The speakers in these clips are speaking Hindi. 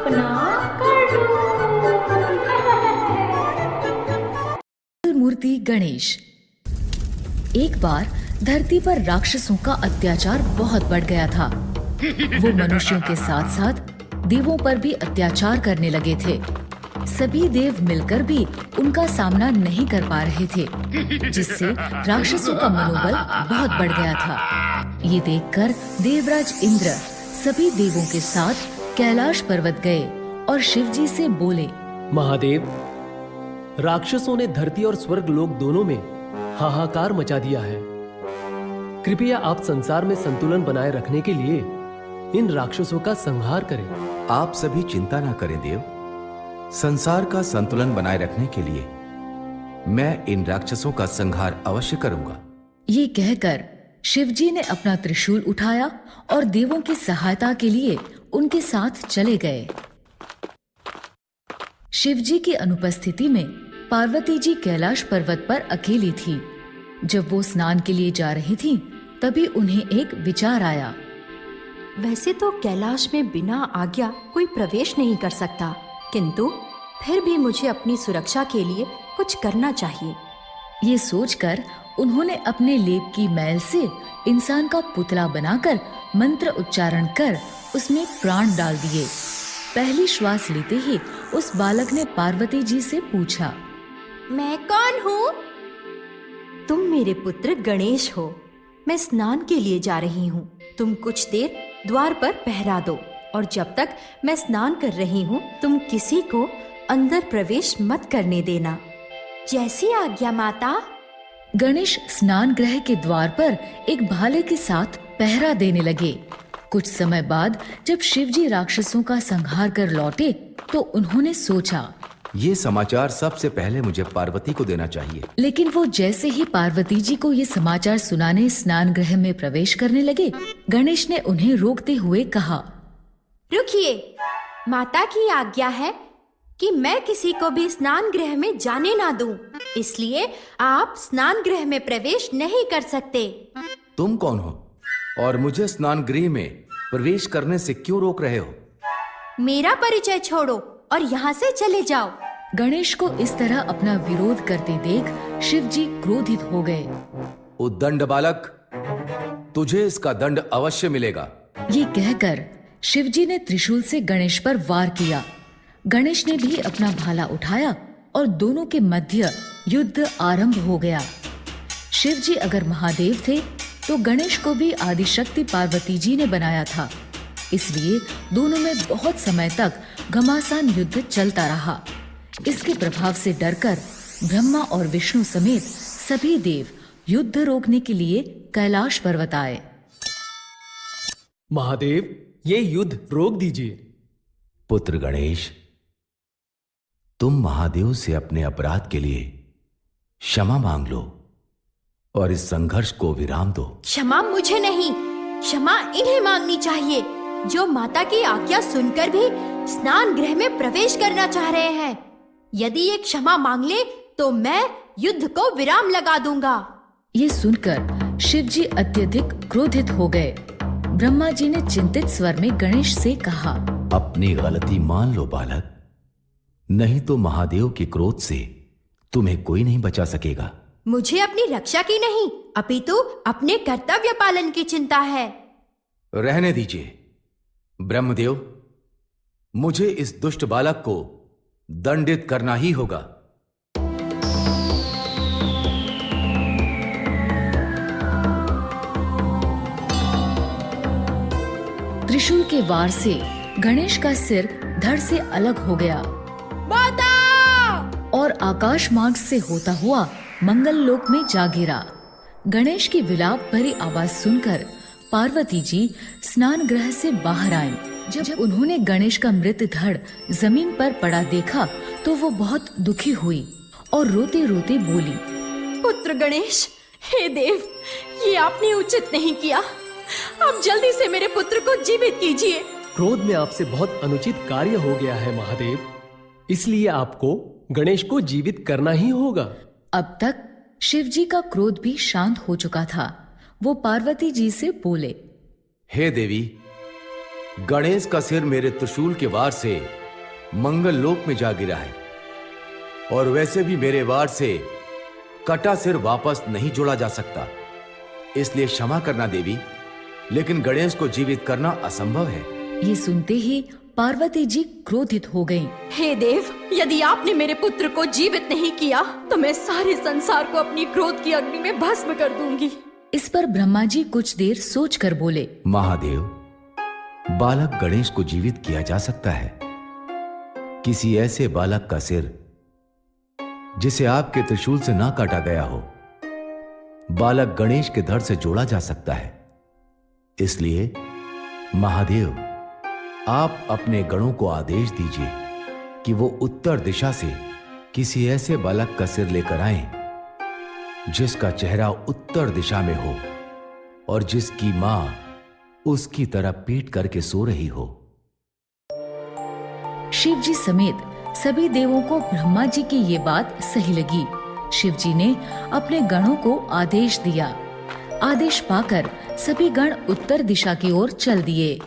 अपना कर लूं। मूर्ति गणेश। एक बार धरती पर राक्षसों का अत्याचार बहुत बढ़ गया था। वो मनुष्यों के साथ साथ देवों पर भी अत्याचार करने लगे थे। सभी देव मिलकर भी उनका सामना नहीं कर पा रहे थे, जिससे राक्षसों का मनोबल बहुत बढ़ गया था। ये देखकर देवराज इंद्र सभी देवों के साथ कैलाश पर्वत गए और शिवजी से बोले, महादेव, राक्षसों ने धरती और स्वर्ग लोक दोनों में हाहाकार मचा दिया है। कृपया आप संसार में संतुलन बनाए रखने के लिए इन राक्षसों का संहार करें। आप सभी चिंता ना करें देव। संसार का संतुलन बनाए रखने के लिए मैं इन राक्षसों का संहार अवश्य करूंगा। ये कहकर शिवजी ने अपना त्रिशूल उठाया और देवों की सहायता के लिए उनके साथ चले गए। शिवजी की अनुपस्थिति में पार्वती जी कैलाश पर्वत पर अकेली थी। जब वो स्नान के लिए जा रही थी, तभी उन्हें एक विचार आया। वैसे तो कैलाश में बिना आज्ञा कोई प्रवेश नहीं कर सकता, किंतु फिर भी मुझे अपनी सुरक्षा के लिए कुछ करना चाहिए। ये सोचकर उन्होंने अपने लेप की मैल से इंसान का पुतला बनाकर मंत्र उच्चारण कर उसमें प्राण डाल दिए। पहली श्वास लेते ही उस बालक ने पार्वती जी से पूछा, मैं कौन हूँ? तुम मेरे पुत्र गणेश हो। मैं स्नान के लिए जा रही हूँ। तुम कुछ देर द्वार पर पहरा दो और जब तक मैं स्नान कर रही हूँ तुम किसी को अंदर प्रवेश मत करने देना। जैसी आज्ञा माता। गणेश स्नान गृह के द्वार पर एक भाले के साथ पहरा देने लगे। कुछ समय बाद जब शिवजी राक्षसों का संहार कर लौटे तो उन्होंने सोचा, ये समाचार सबसे पहले मुझे पार्वती को देना चाहिए। लेकिन वो जैसे ही पार्वती जी को ये समाचार सुनाने स्नान गृह में प्रवेश करने लगे, गणेश ने उन्हें रोकते हुए कहा, रुकिए, माता की आज्ञा है कि मैं किसी को भी स्नान गृह में जाने ना दूं, इसलिए आप स्नान गृह में प्रवेश नहीं कर सकते। तुम कौन हो और मुझे स्नान गृह में प्रवेश करने से क्यों रोक रहे हो? मेरा परिचय छोड़ो और यहाँ से चले जाओ। गणेश को इस तरह अपना विरोध करते देख शिवजी क्रोधित हो गए। उद्दंड बालक, तुझे इसका दंड अवश्य मिलेगा। ये कहकर शिवजी ने त्रिशूल से गणेश पर वार किया। गणेश ने भी अपना भाला उठाया और दोनों के मध्य युद्ध आरंभ हो गया। शिवजी अगर महादेव थे तो गणेश को भी आदिशक्ति पार्वती जी ने बनाया था, इसलिए दोनों में बहुत समय तक घमासान युद्ध चलता रहा। इसके प्रभाव से डरकर ब्रह्मा और विष्णु समेत सभी देव युद्ध रोकने के लिए कैलाश पर्वत आए। महादेव, ये युद्ध रोक दीजिए। पुत्र गणेश, तुम महादेव से अपने अपराध के लिए क्षमा मांग लो और इस संघर्ष को विराम दो। क्षमा मुझे नहीं, क्षमा इन्हें मांगनी चाहिए जो माता की आज्ञा सुनकर भी स्नान गृह में प्रवेश करना चाह रहे हैं। यदि ये क्षमा मांग ले तो मैं युद्ध को विराम लगा दूंगा। ये सुनकर शिवजी अत्यधिक क्रोधित हो गए। ब्रह्मा जी ने चिंतित स्वर में गणेश से कहा, अपनी गलती मान लो बालक, नहीं तो महादेव के क्रोध से तुम्हें कोई नहीं बचा सकेगा। मुझे अपनी रक्षा की नहीं, अपितु अपने कर्तव्य पालन की चिंता है। रहने दीजिए ब्रह्मदेव, मुझे इस दुष्ट बालक को दंडित करना ही होगा। त्रिशूल के वार से गणेश का सिर धड़ से अलग हो गया माता! और आकाश मार्ग से होता हुआ मंगल लोक में जा गिरा। गणेश की विलाप भरी आवाज सुनकर पार्वती जी स्नान गृह से बाहर आईं। जब उन्होंने गणेश का मृत धड़ जमीन पर पड़ा देखा तो वो बहुत दुखी हुई और रोते रोते बोली, पुत्र गणेश, हे देव, ये आपने उचित नहीं किया। आप जल्दी से मेरे पुत्र को जीवित कीजिए। क्रोध में आपसे बहुत अनुचित कार्य हो गया है महादेव, इसलिए आपको गणेश को जीवित करना ही होगा। अब तक शिवजी का क्रोध भी शांत हो चुका था। वो पार्वती जी से बोले, हे देवी, गणेश का सिर मेरे त्रिशूल के वार से मंगल लोक में जा गिरा है, और वैसे भी मेरे वार से कटा सिर वापस नहीं जोड़ा जा सकता। इसलिए क्षमा करना देवी, लेकिन गणेश को जीवित करना असंभव है। ये सुनते ही पार्वती जी क्रोधित हो गईं। हे देव, यदि आपने मेरे पुत्र को जीवित नहीं किया तो मैं सारे संसार को अपनी क्रोध की अग्नि में भस्म कर दूंगी। इस पर ब्रह्मा जी कुछ देर सोचकर बोले, महादेव, बालक गणेश को जीवित किया जा सकता है। किसी ऐसे बालक का सिर जिसे आपके त्रिशूल से ना काटा गया हो, बालक गणेश के धड़ से जोड़ा जा सकता है। इसलिए महादेव, आप अपने गणों को आदेश दीजिए कि वो उत्तर दिशा से किसी ऐसे बालक का सिर लेकर आएं जिसका चेहरा उत्तर दिशा में हो और जिसकी मां उसकी तरफ पीट करके सो रही हो। शिव जी समेत सभी देवों को ब्रह्मा जी की ये बात सही लगी। शिव जी ने अपने गणों को आदेश दिया। आदेश पाकर सभी गण उत्तर दिशा की ओर चल दिए।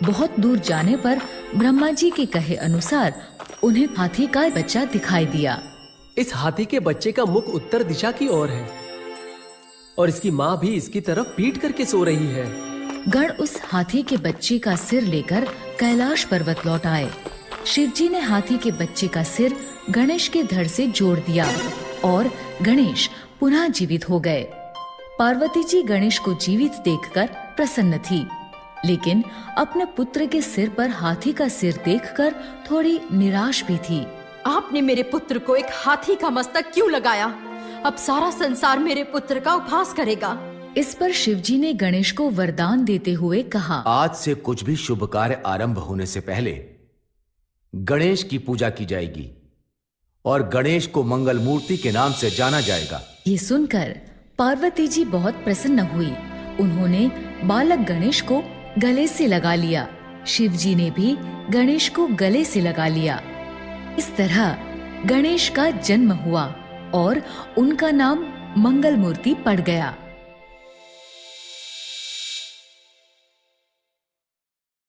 बहुत दूर जाने पर ब्रह्मा जी के कहे अनुसार उन्हें हाथी का बच्चा दिखाई दिया। इस हाथी के बच्चे का मुख उत्तर दिशा की ओर है और इसकी माँ भी इसकी तरफ पीट करके सो रही है। गण उस हाथी के बच्चे का सिर लेकर कैलाश पर्वत लौट आए। शिव जी ने हाथी के बच्चे का सिर गणेश के धड़ से जोड़ दिया और गणेश पुनः जीवित हो गए। पार्वती जी गणेश को जीवित देखकर प्रसन्न थी, लेकिन अपने पुत्र के सिर पर हाथी का सिर देखकर थोड़ी निराश भी थी। आपने मेरे पुत्र को एक हाथी का मस्तक क्यों लगाया? अब सारा संसार मेरे पुत्र का उपहास करेगा। इस पर शिव जी ने गणेश को वरदान देते हुए कहा, आज से कुछ भी शुभ कार्य आरंभ होने से पहले गणेश की पूजा की जाएगी और गणेश को मंगल मूर्ति के नाम से जाना जाएगा। ये सुनकर पार्वती जी बहुत प्रसन्न हुई। उन्होंने बालक गणेश को गले से लगा लिया। शिव जी ने भी गणेश को गले से लगा लिया। इस तरह गणेश का जन्म हुआ और उनका नाम मंगल मूर्ति पड़ गया।